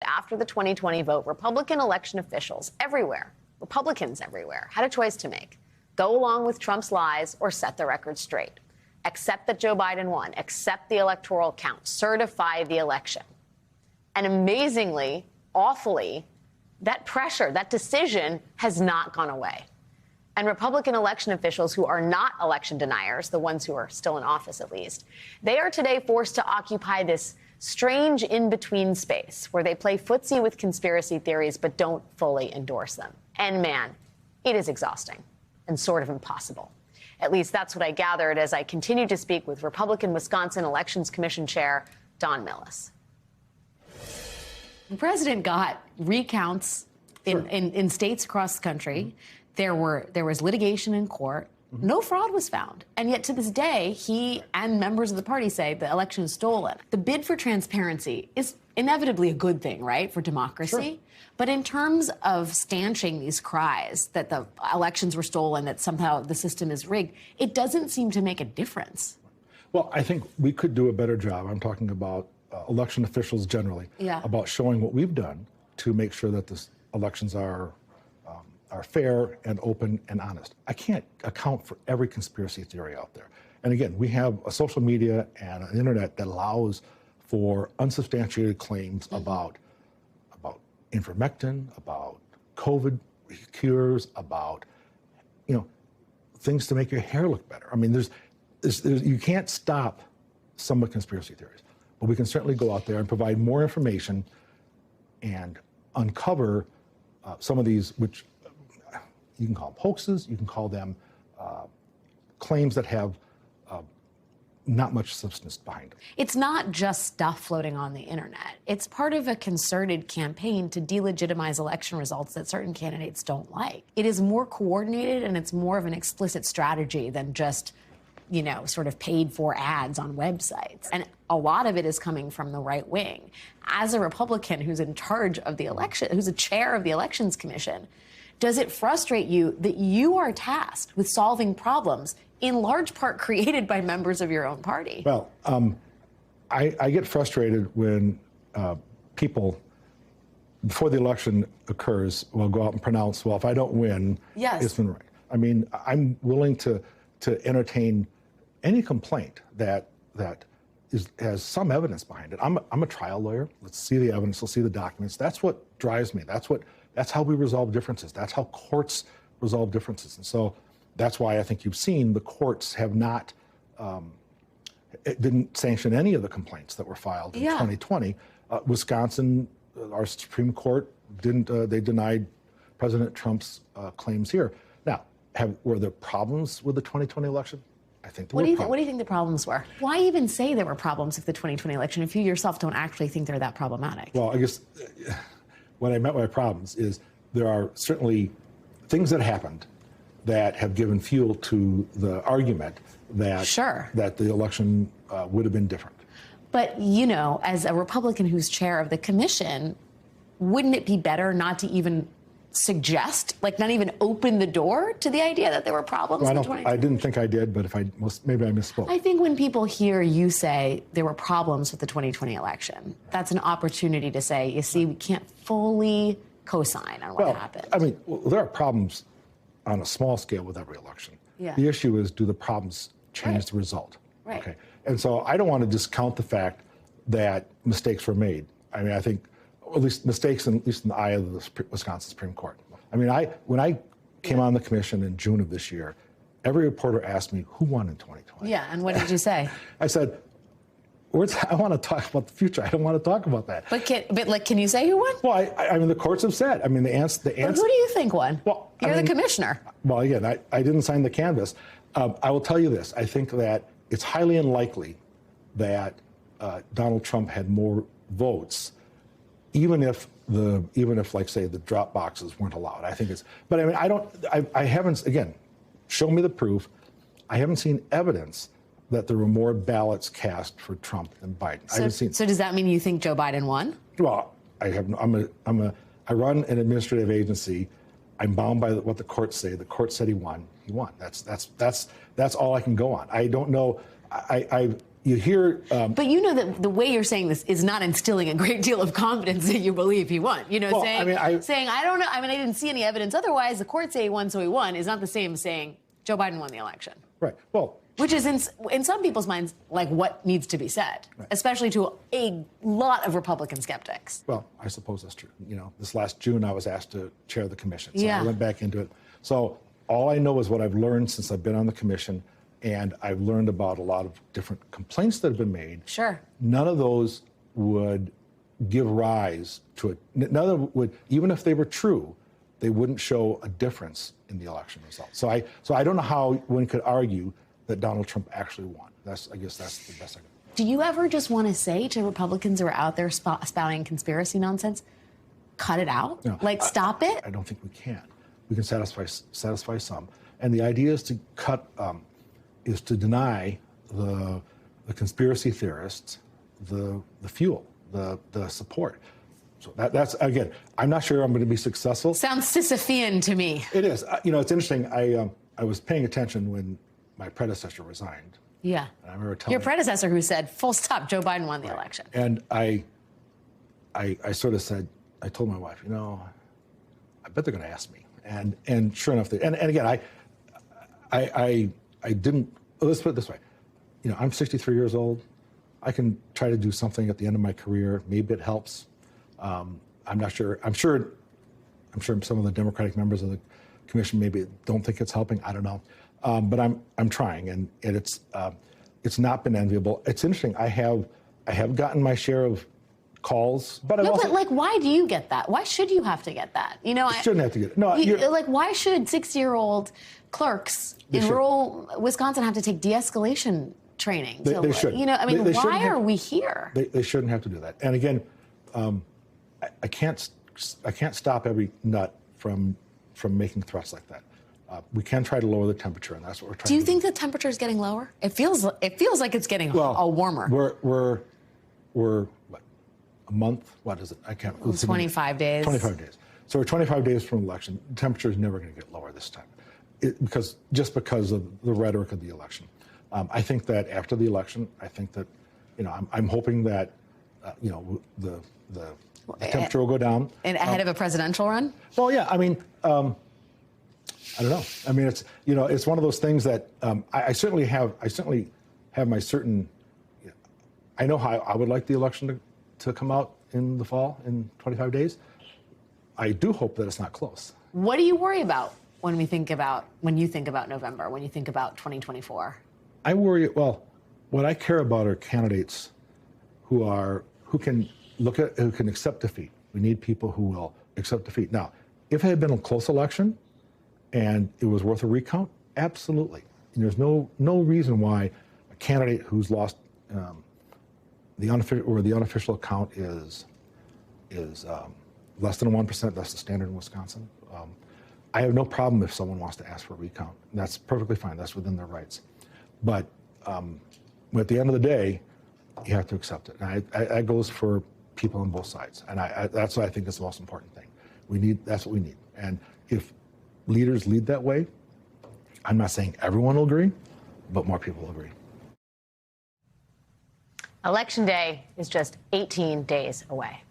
After the 2020 vote, Republican election officials everywhere, Republicans everywhere, had a choice to make. Go along with Trump's lies or set the record straight. Accept that Joe Biden won. Accept the electoral count. Certify the election. And amazingly, awfully, that pressure, that decision has not gone away. And Republican election officials who are not election deniers, the ones who are still in office at least, they are today forced to occupy this strange in-between space where they play footsie with conspiracy theories but don't fully endorse them. And man, it is exhausting and sort of impossible. At least that's what I gathered as I continued to speak with Republican Wisconsin Elections Commission Chair Don Millis. The president got recounts in states across the country. There was litigation in court. No fraud was found. And yet to this day, he and members of the party say the election is stolen. The bid for transparency is inevitably a good thing, right, for democracy? Sure. But in terms of stanching these cries that the elections were stolen, that somehow the system is rigged, it doesn't seem to make a difference. Well, I think we could do a better job. I'm talking about election officials generally, about showing what we've done to make sure that the elections are fair and open and honest. I can't account for every conspiracy theory out there. And again, we have a social media and an internet that allows for unsubstantiated claims about ivermectin, about COVID cures, about things to make your hair look better. I mean, you can't stop some of conspiracy theories, but we can certainly go out there and provide more information and uncover some of these, which you can call them hoaxes, you can call them claims that have not much substance behind them. It's not just stuff floating on the internet. It's part of a concerted campaign to delegitimize election results that certain candidates don't like. It is more coordinated and it's more of an explicit strategy than just, sort of paid for ads on websites. And a lot of it is coming from the right wing. As a Republican who's in charge of the election, who's a chair of the Elections Commission, does it frustrate you that you are tasked with solving problems in large part created by members of your own party? Well, I get frustrated when people, before the election occurs, will go out and pronounce, well, if I don't win, it's been right. I mean, I'm willing to entertain any complaint that has some evidence behind it. I'm a trial lawyer. Let's see the evidence. Let's see the documents. That's what drives me. That's how we resolve differences. That's how courts resolve differences. And so that's why I think you've seen the courts have not, didn't sanction any of the complaints that were filed in 2020. Wisconsin, our Supreme Court didn't, they denied President Trump's claims here. Now, were there problems with the 2020 election? I think there were problems. What do you think the problems were? Why even say there were problems with the 2020 election if you yourself don't actually think they're that problematic? Well, I guess what I meant by problems is there are certainly things that happened that have given fuel to the argument that that the election would have been different. But, as a Republican who's chair of the commission, wouldn't it be better not to even suggest, not even open the door to the idea that there were problems in 2020? I didn't think I did, but maybe I misspoke. I think when people hear you say there were problems with the 2020 election, that's an opportunity to say, you see, we can't fully co-sign on what happened. I mean, there are problems on a small scale with every election. Yeah. The issue is, do the problems change the result? Right. Okay. And so I don't want to discount the fact that mistakes were made. I mean, I think at least mistakes, at least in the eye of the Wisconsin Supreme Court. I mean, when I came on the commission in June of this year, every reporter asked me who won in 2020. Yeah, and what did you say? I said, I want to talk about the future. I don't want to talk about that. But can you say who won? Well, I mean, the courts have said. I mean, the answer. But who do you think won? Well, you're the commissioner. Well, again, I didn't sign the canvas. I will tell you this. I think that it's highly unlikely that Donald Trump had more votes, even if like say the drop boxes weren't allowed. I think it's. But I mean, I haven't. Again, show me the proof. I haven't seen evidence that there were more ballots cast for Trump than Biden. So does that mean you think Joe Biden won? Well, I run an administrative agency. I'm bound by what the courts say. The court said he won. He won. That's all I can go on. I don't know. you hear. But you know that the way you're saying this is not instilling a great deal of confidence that you believe he won. You know, well, saying I don't know. I mean, I didn't see any evidence otherwise. The court say he won, so he won is not the same as saying Joe Biden won the election. Right. Well, which is in some people's minds like what needs to be said, right, especially to a lot of Republican skeptics. Well, I suppose that's true. You know, this last June I was asked to chair the commission, so yeah. I went back into it. So all I know is what I've learned since I've been on the commission, and I've learned about a lot of different complaints that have been made. Sure. None of those would give rise to it. None of them would, even if they were true, they wouldn't show a difference in the election results. So I don't know how one could argue that Donald Trump actually won. I guess that's the best I can. Do you ever just want to say to Republicans who are out there spouting conspiracy nonsense, cut it out? No, like, stop it? I don't think we can. We can satisfy some. And the idea is to cut, is to deny the conspiracy theorists the fuel, the support. So that's, again, I'm not sure I'm going to be successful. Sounds Sisyphean to me. It is. You know, it's interesting. I was paying attention when my predecessor resigned. Yeah. And I remember telling your predecessor who said, full stop, Joe Biden won the right. election. And I sort of said, I told my wife, you know, I bet they're going to ask me. And sure enough, and again, I didn't, let's put it this way. You know, I'm 63 years old. I can try to do something at the end of my career. Maybe it helps. I'm not sure. I'm sure some of the Democratic members of the commission maybe don't think it's helping. I don't know. But I'm trying, and it's not been enviable. It's interesting. I have gotten my share of calls, but I've also, but like, why do you get that? Why should you have to get that? You know, I shouldn't have to get it. No, like, why should 60-year-old clerks in rural Wisconsin have to take de-escalation training? They should. You know, I mean, why are we here? They shouldn't have to do that. And again, I can't stop every nut from making threats like that. We can try to lower the temperature, and that's what we're trying to do. Do you think the temperature is getting lower? It feels like it's getting warmer. We're what, a month? What is it? I can't. 25 days. 25 days. So we're 25 days from election. The temperature is never going to get lower this time, because of the rhetoric of the election. I think that after the election, you know, I'm hoping that you know, the temperature will go down. And ahead of a presidential run? Well, yeah. I mean, I don't know. I mean, it's, you know, it's one of those things that I certainly have my certain. You know, I know how I would like the election to come out in the fall in 25 days. I do hope that it's not close. What do you worry about when you think about November? When you think about 2024? I worry. Well, what I care about are candidates who can accept defeat. We need people who will accept defeat. Now, if it had been a close election and it was worth a recount, absolutely. And there's no reason why a candidate who's lost the unofficial count is less than 1%. That's the standard in Wisconsin. I have no problem if someone wants to ask for a recount. That's perfectly fine. That's within their rights. But at the end of the day, you have to accept it. And that goes for people on both sides. And that's what I think is the most important thing. That's what we need. And if leaders lead that way, I'm not saying everyone will agree, but more people will agree. Election Day is just 18 days away.